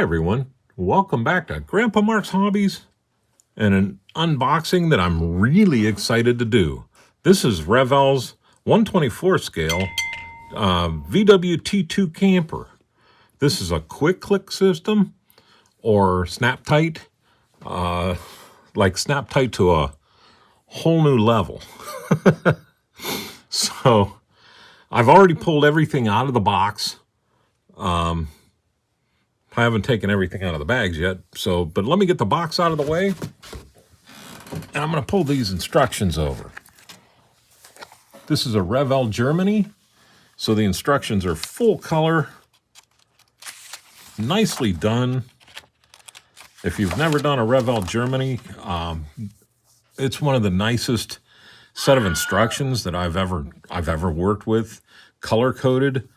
Hi everyone, welcome back to Grandpa Mark's Hobbies and an unboxing that I'm really excited to do. This is Revell's 124 scale VWT2 camper. This is a quick click system or snap tight, like snap tight to a whole new level. So I've already pulled everything out of the box. I haven't taken everything out of the bags yet, but let me get the box out of the way, and I'm going to pull these instructions over. This is a Revell Germany, so the instructions are full color, nicely done. If you've never done a Revell Germany, it's one of the nicest set of instructions that I've ever worked with. Color coded,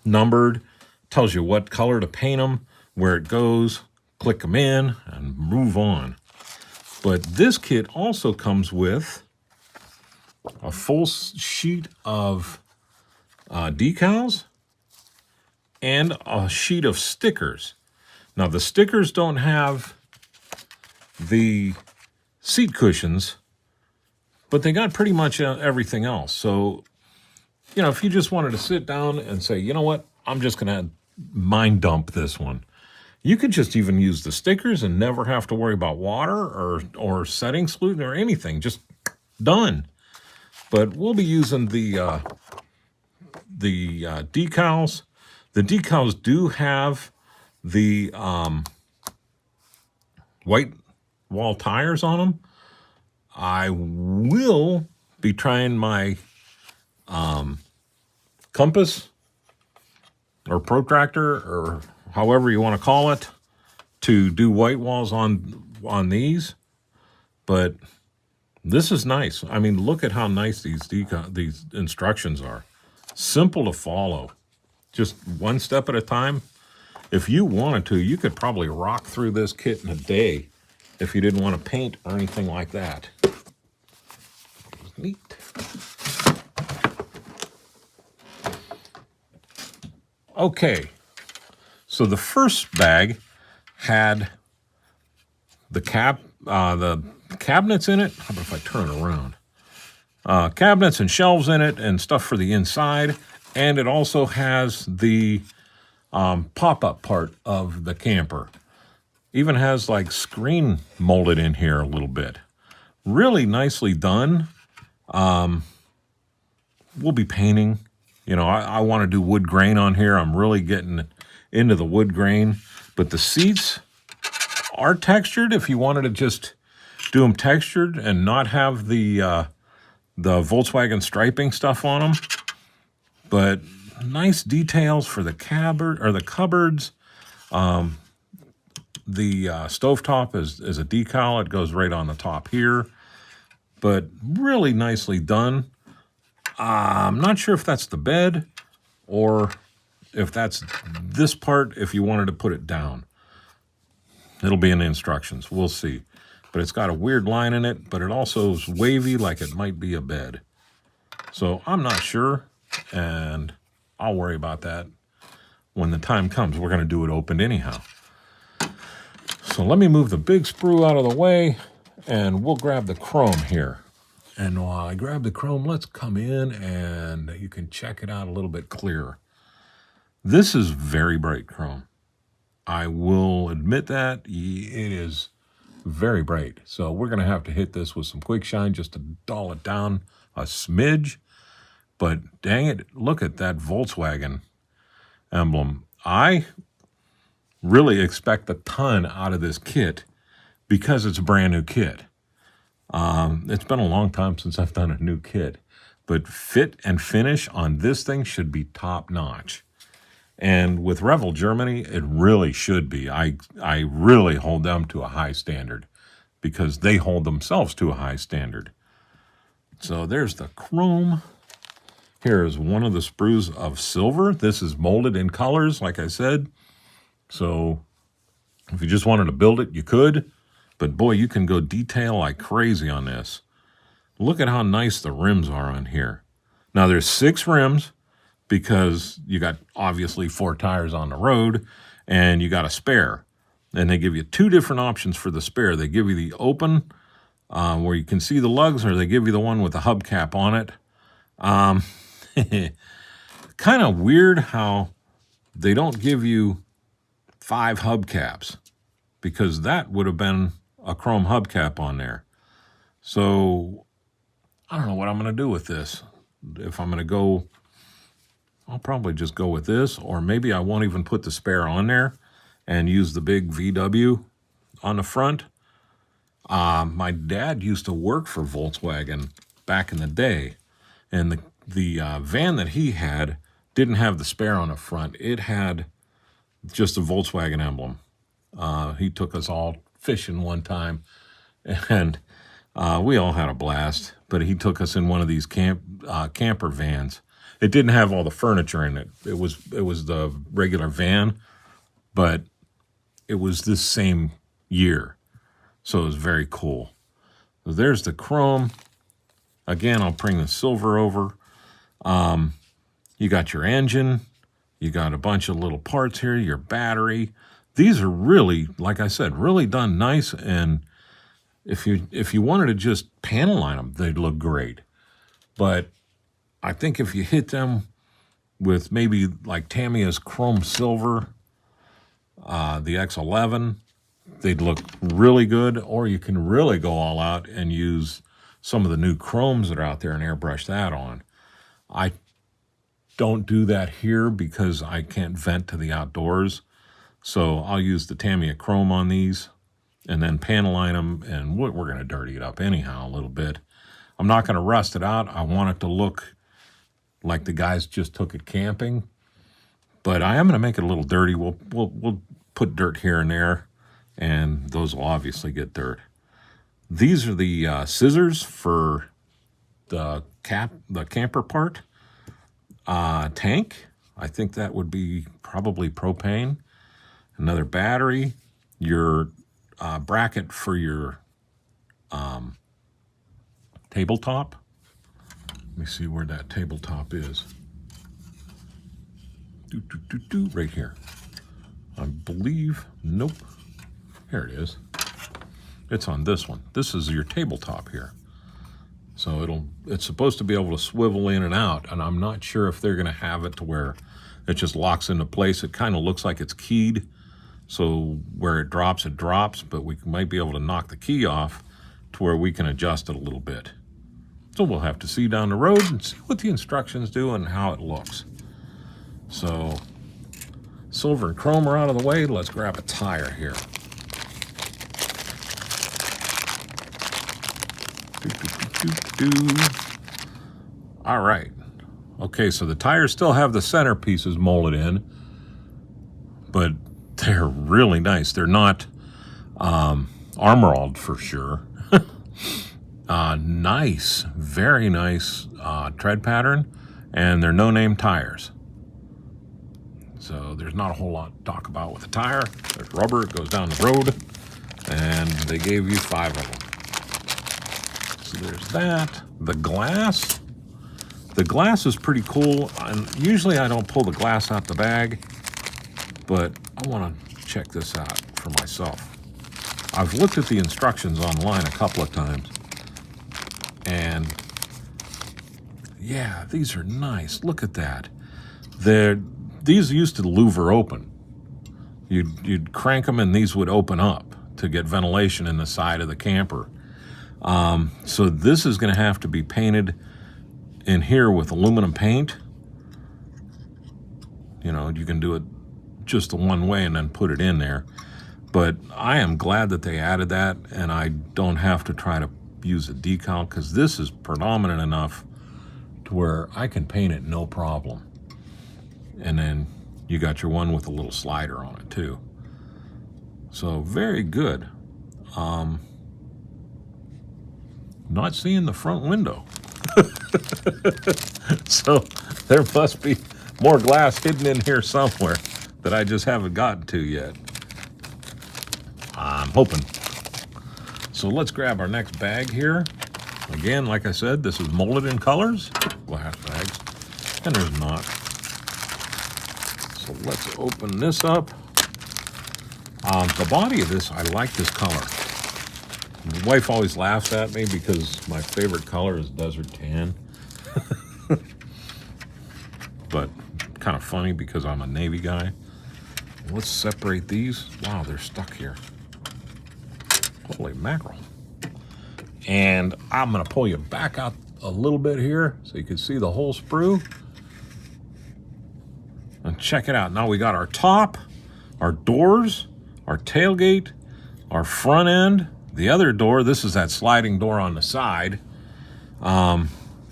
numbered. Tells you what color to paint them, where it goes, click them in, and move on. But this kit also comes with a full sheet of decals and a sheet of stickers. Now, the stickers don't have the seat cushions, but they got pretty much everything else. So, if you just wanted to sit down and say, you know what, I'm just going to mind dump this one. You could just even use the stickers and never have to worry about water or setting solution or anything. Just done. But we'll be using the decals. The decals do have the white wall tires on them. I will be trying my compass or protractor, or however you want to call it, to do white walls on these. But this is nice. I mean, look at how nice these instructions are. Simple to follow. Just one step at a time. If you wanted to, you could probably rock through this kit in a day if you didn't want to paint or anything like that. Neat. Okay, so the first bag had the cabinets in it. How about if I turn it around? Cabinets and shelves in it and stuff for the inside. And it also has the pop-up part of the camper. Even has like screen molded in here a little bit. Really nicely done. We'll be painting. I want to do wood grain on here. I'm really getting into the wood grain. But the seats are textured if you wanted to just do them textured and not have the Volkswagen striping stuff on them. But nice details for the cupboards. The stovetop is a decal. It goes right on the top here. But really nicely done. I'm not sure if that's the bed or if that's this part if you wanted to put it down. It'll be in the instructions. We'll see. But it's got a weird line in it, but it also is wavy like it might be a bed. So I'm not sure, and I'll worry about that when the time comes. We're going to do it opened anyhow. So let me move the big sprue out of the way, and we'll grab the chrome here. And while I grab the chrome, let's come in and you can check it out a little bit clearer. This is very bright chrome. I will admit that it is very bright. So we're going to have to hit this with some quick shine just to dull it down a smidge. But dang it, look at that Volkswagen emblem. I really expect a ton out of this kit because it's a brand new kit. It's been a long time since I've done a new kit, but fit and finish on this thing should be top notch. And with Revell Germany, it really should be. I really hold them to a high standard because they hold themselves to a high standard. So there's the chrome. Here is one of the sprues of silver. This is molded in colors, like I said. So if you just wanted to build it, you could. But boy, you can go detail like crazy on this. Look at how nice the rims are on here. Now there's 6 rims because you got obviously 4 tires on the road and you got a spare. And they give you two different options for the spare. They give you the open, where you can see the lugs, or they give you the one with the hubcap on it. Kind of weird how they don't give you 5 hubcaps, because that would have been a chrome hubcap on there. So I don't know what I'm going to do with this. If I'm going to go, I'll probably just go with this, or maybe I won't even put the spare on there and use the big VW on the front. My dad used to work for Volkswagen back in the day, and the van that he had didn't have the spare on the front. It had just a Volkswagen emblem. He took us all fishing one time, and we all had a blast. But he took us in one of these camper vans. It didn't have all the furniture in it. It was the regular van, but it was this same year, so it was very cool. So there's the chrome. Again, I'll bring the silver over. You got your engine. You got a bunch of little parts here, your battery. These are really, like I said, really done nice. And if you wanted to just panel line them, they'd look great. But I think if you hit them with maybe like Tamiya's chrome silver, the X11, they'd look really good. Or you can really go all out and use some of the new chromes that are out there and airbrush that on. I don't do that here because I can't vent to the outdoors. So I'll use the Tamiya chrome on these and then panel line them, and we're going to dirty it up anyhow a little bit. I'm not going to rust it out. I want it to look like the guys just took it camping, but I am going to make it a little dirty. We'll put dirt here and there, and those will obviously get dirt. These are the scissors for the camper part. Tank, I think that would be probably propane. Another battery, your bracket for your tabletop. Let me see where that tabletop is. Right here. I believe, nope. Here it is. It's on this one. This is your tabletop here. So it's supposed to be able to swivel in and out, and I'm not sure if they're going to have it to where it just locks into place. It kind of looks like it's keyed, so where it drops, but we might be able to knock the key off to where we can adjust it a little bit. So we'll have to see down the road and see what the instructions do and how it looks. So silver and chrome are out of the way. Let's grab a tire here. All right. Okay, so the tires still have the center pieces molded in, but they're really nice. They're not armoralled for sure. Nice, very nice tread pattern, and they're no-name tires. So there's not a whole lot to talk about with the tire. There's rubber, it goes down the road, and they gave you 5 of them. So there's that. The glass is pretty cool. And usually I don't pull the glass out the bag, but I want to check this out for myself. I've looked at the instructions online a couple of times, and yeah, these are nice. Look at that. These used to louver open. You'd crank them and these would open up to get ventilation in the side of the camper. So this is going to have to be painted in here with aluminum paint. You know, you can do it just the one way and then put it in there. But I am glad that they added that, and I don't have to try to use a decal, because this is predominant enough to where I can paint it no problem. And then you got your one with a little slider on it too. So very good. Not seeing the front window. So there must be more glass hidden in here somewhere that I just haven't gotten to yet. I'm hoping. So let's grab our next bag here. Again, like I said, this is molded in colors, glass bags, and there's not. So let's open this up. The body of this, I like this color. My wife always laughs at me because my favorite color is desert tan. But kind of funny because I'm a Navy guy. Let's separate these. Wow, they're stuck here. Holy mackerel. And I'm going to pull you back out a little bit here so you can see the whole sprue. And check it out. Now we got our top, our doors, our tailgate, our front end, the other door. This is that sliding door on the side.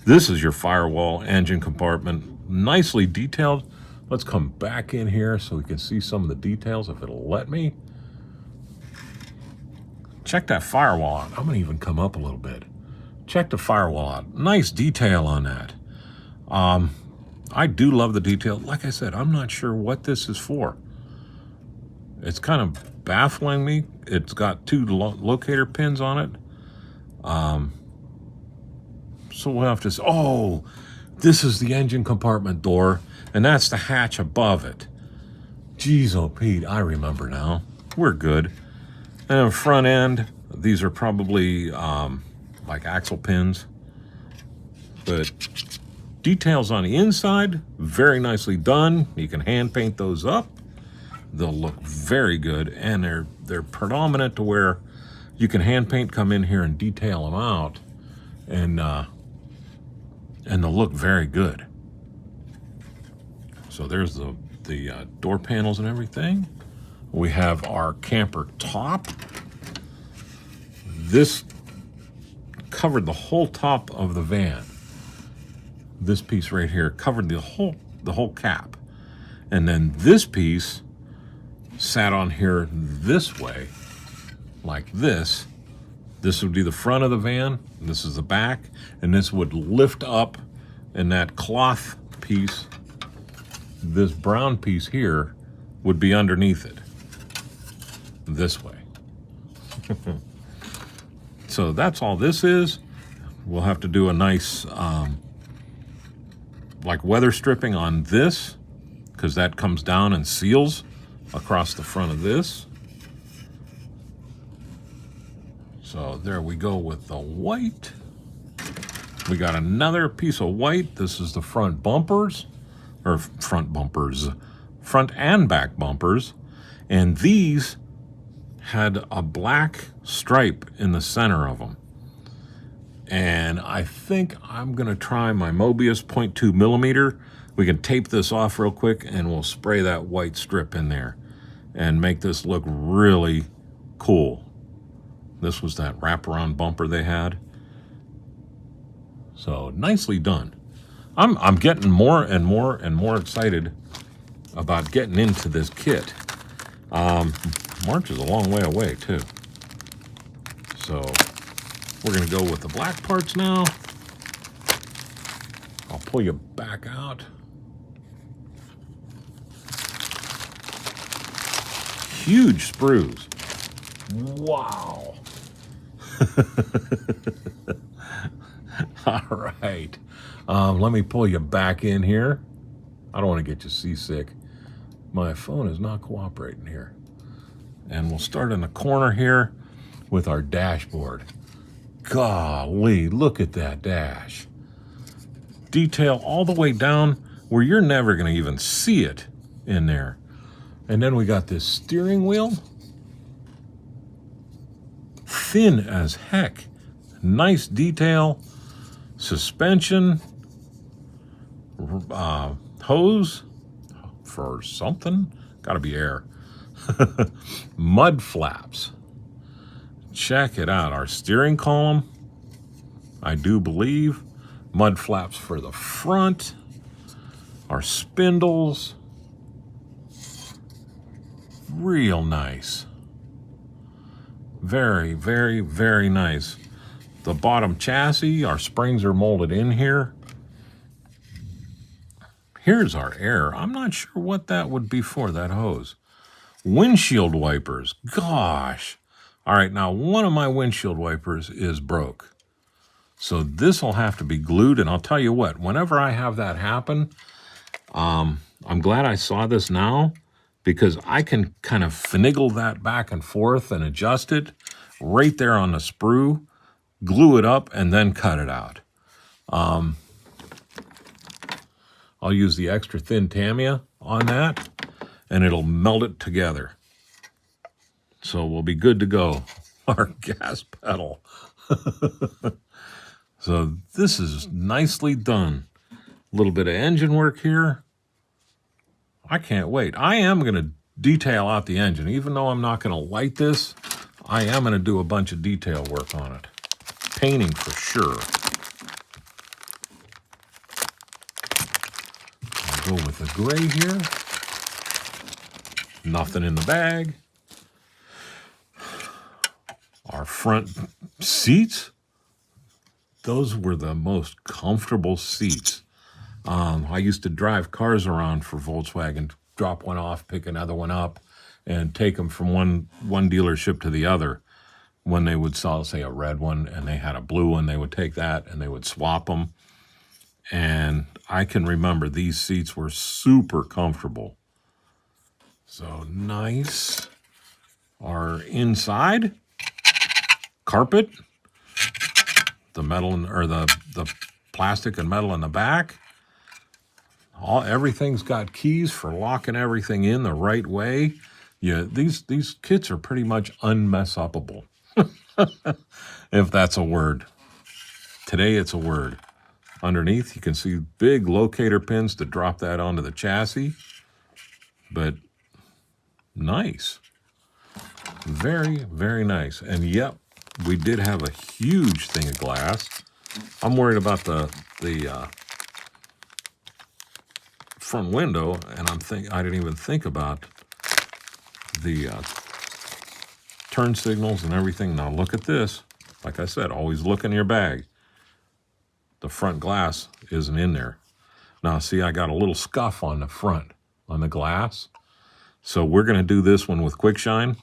This is your firewall engine compartment. Nicely detailed. Let's come back in here so we can see some of the details if it'll let me. Check that firewall out. I'm going to even come up a little bit. Check the firewall out. Nice detail on that. I do love the detail. Like I said, I'm not sure what this is for. It's kind of baffling me. It's got two locator pins on it. So we'll have to say, oh, this is the engine compartment door, and that's the hatch above it. Jeez, oh, Pete, I remember now. We're good. And front end, these are probably like axle pins. But details on the inside, very nicely done. You can hand paint those up. They'll look very good, and they're predominant to where you can hand paint, come in here and detail them out, and they'll look very good. So there's the door panels and everything. We have our camper top. This covered the whole top of the van. This piece right here covered the whole cap. And then this piece sat on here this way, like this. This would be the front of the van, and this is the back, and this would lift up, and that cloth piece, this brown piece here, would be underneath it, this way. So that's all this is. We'll have to do a nice, like weather stripping on this, because that comes down and seals across the front of this. So there we go with the white. We got another piece of white. This is the front bumpers, or front and back bumpers. And these had a black stripe in the center of them. And I think I'm gonna try my Mobius 0.2 millimeter. We can tape this off real quick and we'll spray that white strip in there and make this look really cool. This was that wraparound bumper they had. So nicely done. I'm getting more and more excited about getting into this kit. March is a long way away too. So we're gonna go with the black parts now. I'll pull you back out. Huge sprues. Wow. All right. Let me pull you back in here. I don't want to get you seasick. My phone is not cooperating here. And we'll start in the corner here with our dashboard. Golly, look at that dash. Detail all the way down where you're never going to even see it in there. And then we got this steering wheel. Thin as heck. Nice detail. Suspension. Hose for something. Gotta be air. Mud flaps. Check it out. Our steering column, I do believe. Mud flaps for the front. Our spindles. Real nice. Very, very, very nice. The bottom chassis, our springs are molded in here. Here's our air. I'm not sure what that would be for, that hose. Windshield wipers. Gosh. All right, now one of my windshield wipers is broke. So this will have to be glued, and I'll tell you what, whenever I have that happen, I'm glad I saw this now, because I can kind of finagle that back and forth and adjust it right there on the sprue, glue it up, and then cut it out. I'll use the extra thin Tamiya on that, and it'll melt it together. So we'll be good to go. Our gas pedal. So this is nicely done. A little bit of engine work here. I can't wait. I am going to detail out the engine. Even though I'm not going to light this, I am going to do a bunch of detail work on it. Painting for sure. I'll go with the gray here. Nothing in the bag. Our front seats, those were the most comfortable seats. I used to drive cars around for Volkswagen, drop one off, pick another one up, and take them from one dealership to the other. When they would sell, say, a red one, and they had a blue one, they would take that and they would swap them. And I can remember these seats were super comfortable. So nice. Our inside carpet, the metal or the plastic and metal in the back. Everything's got keys for locking everything in the right way. Yeah, these kits are pretty much unmess-upable, if that's a word. Today it's a word. Underneath you can see big locator pins to drop that onto the chassis. But nice. Very, very nice. And yep, we did have a huge thing of glass. I'm worried about the front window, and I didn't even think about the turn signals and everything. Now look at this. Like I said, always look in your bag. The front glass isn't in there. Now see, I got a little scuff on the front, on the glass. So we're going to do this one with quick shine.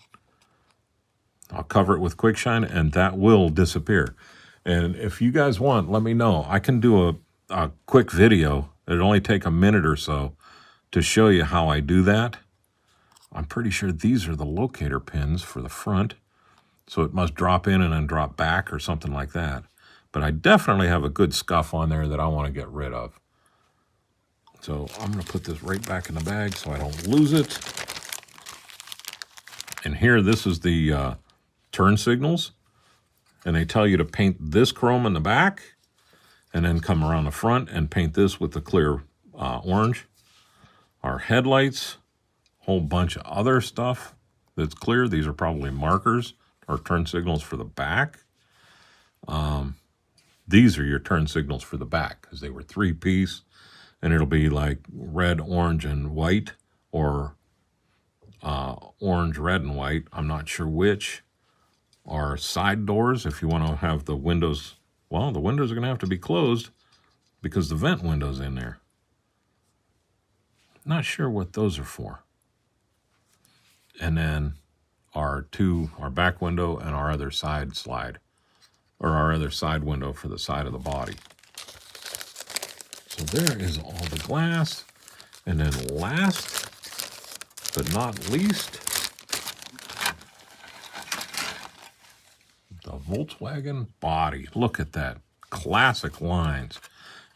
I'll cover it with quick shine, and that will disappear. And if you guys want, let me know. I can do a quick video. It'll only take a minute or so to show you how I do that. I'm pretty sure these are the locator pins for the front. So it must drop in and then drop back or something like that. But I definitely have a good scuff on there that I want to get rid of. So I'm going to put this right back in the bag so I don't lose it. And here, this is the turn signals. And they tell you to paint this chrome in the back and then come around the front and paint this with the clear orange. Our headlights, whole bunch of other stuff that's clear. These are probably markers or turn signals for the back. These are your turn signals for the back because they were 3-piece, and it'll be like red, orange, and white, or orange, red, and white. I'm not sure which. Our side doors, if you want to have the windows, well, the windows are going to have to be closed because the vent window's in there. Not sure what those are for. And then our back window and our other side slide, or our other side window for the side of the body. So there is all the glass. And then last but not least, the Volkswagen body. Look at that. Classic lines.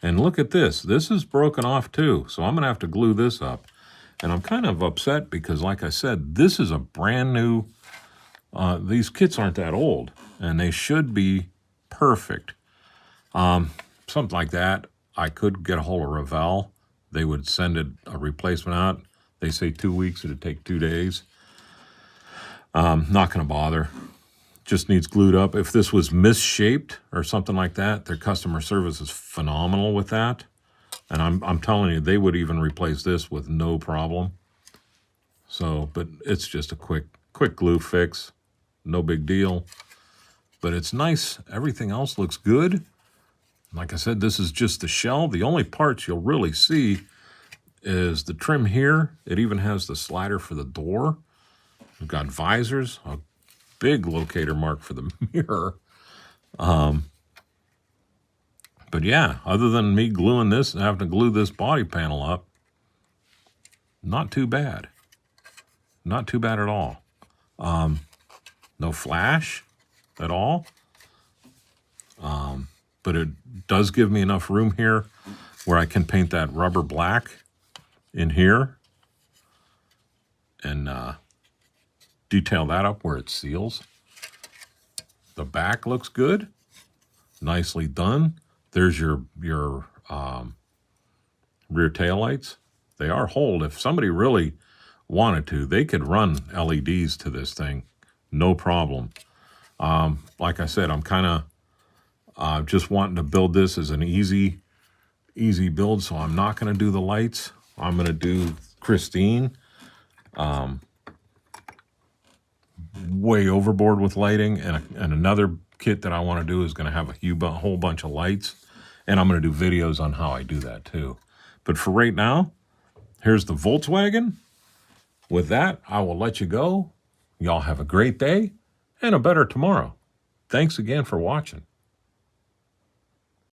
And look at this. This is broken off too. So I'm going to have to glue this up. And I'm kind of upset because, like I said, this is a brand new, these kits aren't that old. And they should be perfect. Something like that. I could get a hold of Revell. They would send a replacement out. They say 2 weeks. It'd take 2 days. Not going to bother. Just needs glued up. If this was misshaped or something like that, their customer service is phenomenal with that. And I'm telling you, they would even replace this with no problem. So, but it's just a quick glue fix. No big deal. But it's nice. Everything else looks good. Like I said, this is just the shell. The only parts you'll really see is the trim here. It even has the slider for the door. We've got visors, a big locator mark for the mirror. But yeah, other than me gluing this and having to glue this body panel up, not too bad. not too bad at all. No flash at all. But it does give me enough room here where I can paint that rubber black in here and detail that up where it seals. The back looks good. Nicely done. There's your rear tail lights. They are holed. If somebody really wanted to, they could run LEDs to this thing. No problem. Like I said, I'm kind of just wanting to build this as an easy build, so I'm not going to do the lights. I'm going to do Christine. Way overboard with lighting, and another kit that I want to do is going to have a whole bunch of lights, and I'm going to do videos on how I do that too. But for right now, here's the Volkswagen. With that, I will let you go. Y'all have a great day and a better tomorrow. Thanks again for watching.